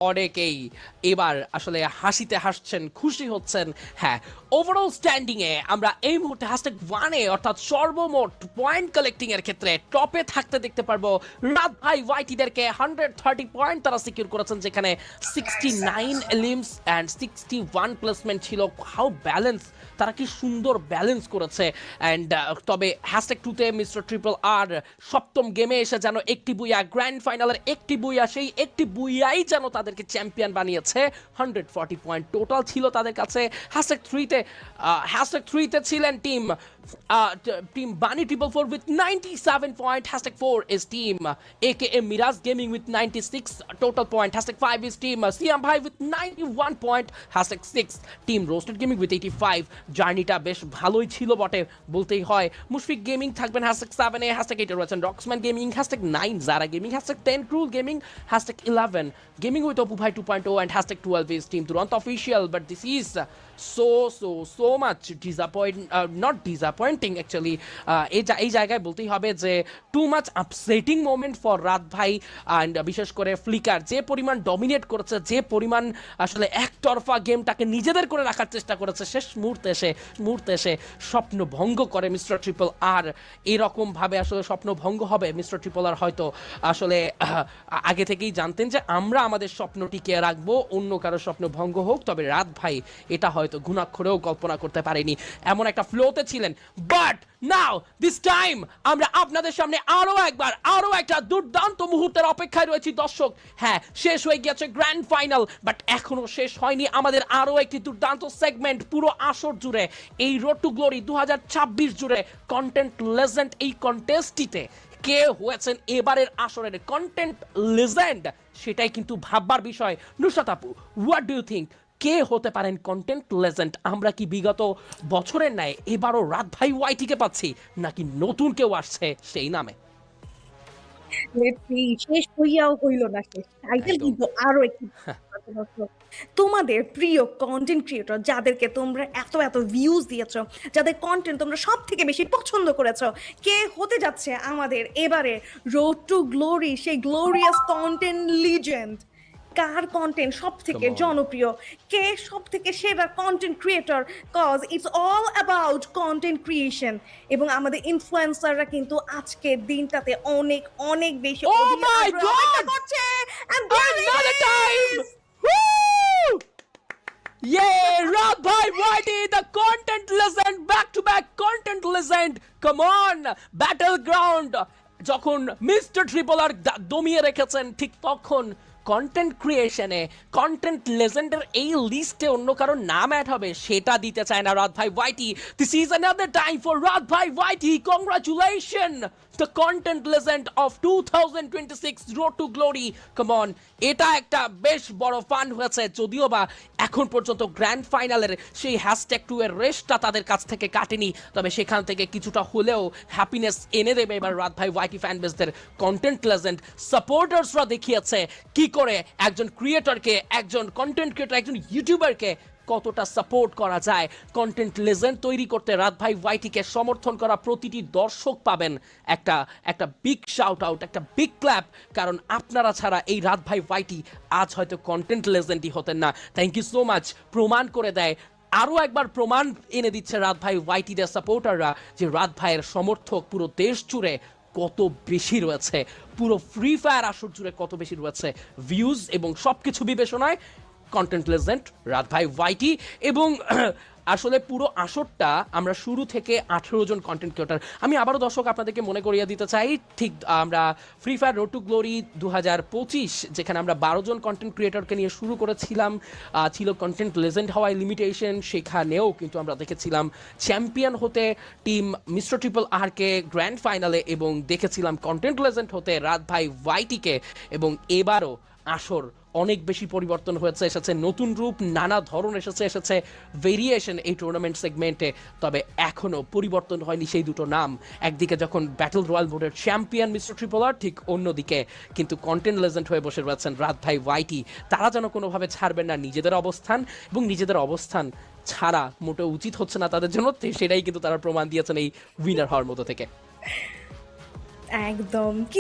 অনেকেই এবার আসলে হাসিতে হাসছেন, খুশি হচ্ছেন। হ্যাঁ, ওভারঅল স্ট্যান্ডিং এ আমরা এই মুহূর্তে হ্যাশট্যাগ 1 এ অর্থাৎ সর্বমোট পয়েন্ট কালেক্টিং এর ক্ষেত্রে টপে থাকতে দেখতে পারবো রাত ভাই ওয়াইটিদেরকে। 130 পয়েন্ট তারা সিকিউর করেছেন, যেখানে 69 এলিমস অ্যান্ড 61 প্লেসমেন্ট ছিল। হাউ ব্যালেন্স, তারা কি সুন্দর ব্যালেন্স করেছে। অ্যান্ড তবে হ্যাশট্যাগ 2 তে মিস্টার ট্রিপল আর সপ্তম গেমে এসে যেন একটি বুইয়া, গ্র্যান্ড ফাইনালের একটি বুইয়া, সেই একটি বুইয়াই যেন তাদেরকে চ্যাম্পিয়ন বানিয়েছে। 140 পয়েন্ট টোটাল ছিল তাদের কাছে। হ্যাশট্যাগ 3 তে ছিলেন টিম বানি triple 4 with 97 point. Hashtag 4 is team aka Miraz Gaming with 96 total point. Hashtag 5 is team Siam Bhai with 91 point. Hashtag 6 team Roasted Gaming with 85. জার্নিটা বেশ ভালোই ছিল বটে বলতেই হয়। মুশফিক গেমিং থাকবেন হ্যাশট্যাগ 7 এ। হ্যাশট্যাগ 8 এ রয়েছেন Roxman gaming. Hashtag 9 Zara gaming. Hashtag 10 ক্রুল gaming. Hashtag 11 gaming with Apu ভাই 2.0 and hashtag 12 is team Turant official. But this is so much not disappointing actually. এই জায়গায় বলতেই হবে যে too much upsetting moment for রাত ভাই। অ্যান্ড বিশেষ করে ফ্লিকার যে পরিমাণ ডমিনেট করেছে, যে পরিমাণ আসলে একতরফা গেমটাকে নিজেদের করে রাখার চেষ্টা করেছে, শেষ মুহূর্তে এসে স্বপ্ন ভঙ্গ করে মিস্টার ট্রিপল আর। এরকম ভাবে আসলে স্বপ্ন ভঙ্গ হবে মিস্টার ট্রিপল আর হয়তো আসলে আগে থেকেই জানতেন যে আমরা আমাদের স্বপ্ন টিকিয়ে রাখবো, অন্য কারো স্বপ্ন ভঙ্গ হোক। তবে রাত ভাই এটা হয়তো ঘুণাক্ষরেও কল্পনা করতে পারেনি, এমন একটা ফ্লোতে ছিলেন। বাট নাও দিস টাইম আমরা আপনাদের সামনে আরো একটা দুর্দান্ত মুহূর্তের অপেক্ষায় রয়েছি দর্শক। হ্যাঁ, শেষ হয়ে গিয়েছে গ্র্যান্ড ফাইনাল, বাট এখনো শেষ হয়নি আমাদের আরো একটি দুর্দান্ত সেগমেন্ট। পুরো আসর জুড়ে, এই রোড টু গ্লোরি 2026 জুড়ে কন্টেন্ট লেজেন্ড এই কন্টেস্টটিতে কে হয়েছেন এবারের আসরের কন্টেন্ট লেজেন্ড, সেটাই কিন্তু ভাববার বিষয়। নুসরাত আপু, হোয়াট ডু ইউ থিঙ্ক, কে হতে পারেন কন্টেন্ট লেজেন্ড? আমরা কি বিগত বছরের ন্যায় এবারও রাত ভাই ওয়াইটিকে পাচ্ছি, নাকি নতুন কেউ আসছে সেই নামে? শেষ হইয়াও হইল না শেষ। টাইটেল একদম। কিন্তু আরো একটু তোমাদের প্রিয় কনটেন্ট ক্রিয়েটর যাদেরকে তোমরা এত ভিউজ দিয়েছো, যাদের কন্টেন্ট তোমরা সব থেকে বেশি পছন্দ করেছো, কে হতে যাচ্ছে আমাদের এবারে রোড টু গ্লোরি সেই গ্লোরিয়াস কন্টেন্ট লিজেন্ড? কার কন্টেন্ট সব থেকে Come on. জনপ্রিয়, কে সব থেকে সেরা content creator? Cause it's all about content creation. এবং আমাদের ইনফ্লুয়েন্সাররা কিন্তু আজকের দিনটাতে অনেক অনেক বেশি Oh অধীর my আগ্রহে God! অপেক্ষা করছে। And there it Another is! time! Woo! Yeah, Rag Bhai Whitey, the content legend, back-to-back content legend. Come on, battleground. যখন মিস্টার ট্রিপল আর দমিয়ে রেখেছেন, ঠিক তখন কন্টেন্ট ক্রিয়েশনে কন্টেন্ট লেজেন্ডের এই লিস্টে অন্য কারো নাম অ্যাড হবে সেটা দিতে চায় না রাত ভাই YT. This is another time for রাত ভাই YT. Congratulation, the content legend of 2026 road to glory. Come on, এটা একটা বেশ বড় ফান হয়েছে, যদিও বা এখন পর্যন্ত গ্র্যান্ড ফাইনালের সেই হ্যাশট্যাগ 2 এর রেসটা তাদের কাছ থেকে কাটেনি, তবে সেখান থেকে কিছুটা হলেও হ্যাপিনেস এনে দেবে এবার রাত ভাই ওয়াইটি ফ্যান বেসদের কন্টেন্ট লেজেন্ড সাপোর্টার্সরা দেখিয়েছে কি করে একজন ক্রিয়েটরকে, একজন কন্টেন্ট ক্রিয়েটর, একজন ইউটিউবারকে কতটা সাপোর্ট করা যায়। কন্টেন্ট লেজেন্ড তৈরি করতে রাত ভাই ওয়াইটিকে সমর্থন করা প্রতিটি দর্শক পাবেন একটা বিগ শাউট আউট, একটা বিগ ক্ল্যাপ, কারণ আপনারা ছাড়া এই রাত ভাই ওয়াইটি আজ হয়তো কন্টেন্ট লেজেন্ডই হতেন না। Thank you so much. প্রমাণ করে দেয়, আরও একবার প্রমাণ এনে দিচ্ছে রাত ভাই ওয়াইটিদের সাপোর্টাররা যে রাত ভাইয়ের সমর্থক পুরো দেশ জুড়ে কত বেশি রয়েছে, পুরো ফ্রি ফায়ার আসর জুড়ে কত বেশি রয়েছে। ভিউজ এবং সব কিছু বিবেচনায় কন্টেন্ট লেজেন্ড রাত ভাই ওয়াইটি। এবং আসলে পুরো আসরটা আমরা শুরু থেকে 18 জন কন্টেন্ট ক্রিয়েটর, আমি আবারও দর্শক আপনাদেরকে মনে করিয়ে দিতে চাই, ঠিক আমরা free fire road to glory 2025 যেখানে আমরা 12 জন কন্টেন্ট ক্রিয়েটরকে নিয়ে শুরু করেছিলাম, ছিল কন্টেন্ট লেজেন্ড হওয়ায় লিমিটেশন, সেখানেও কিন্তু আমরা দেখেছিলাম চ্যাম্পিয়ন হতে টিম মিস্টার ট্রিপল আরকে গ্র্যান্ড ফাইনালে, এবং দেখেছিলাম কন্টেন্ট লেজেন্ড হতে রাত ভাই ওয়াইটিকে। এবং এবারও আসর অনেক বেশি পরিবর্তন হয়েছে, এসেছে নতুন রূপ, নানা ধরন এসেছে ভেরিয়েশন এই টুর্নামেন্ট সেগমেন্টে। তবে এখনও পরিবর্তন হয়নি সেই দুটো নাম। একদিকে যখন ব্যাটল রয়্যাল মোডের চ্যাম্পিয়ন মিস্টার ট্রিপল আর, ঠিক অন্যদিকে কিন্তু কন্টেন্ট লেজেন্ড হয়ে বসে রয়েছেন রাত ভাই ওয়াইটি। তারা যেন কোনোভাবে ছাড়বেন না নিজেদের অবস্থান, এবং নিজেদের অবস্থান ছাড়া মোটেও উচিত হচ্ছে না তাদের জন্য, সেটাই কিন্তু তারা প্রমাণ দিয়েছেন এই উইনার হওয়ার মতো থেকে। একদম।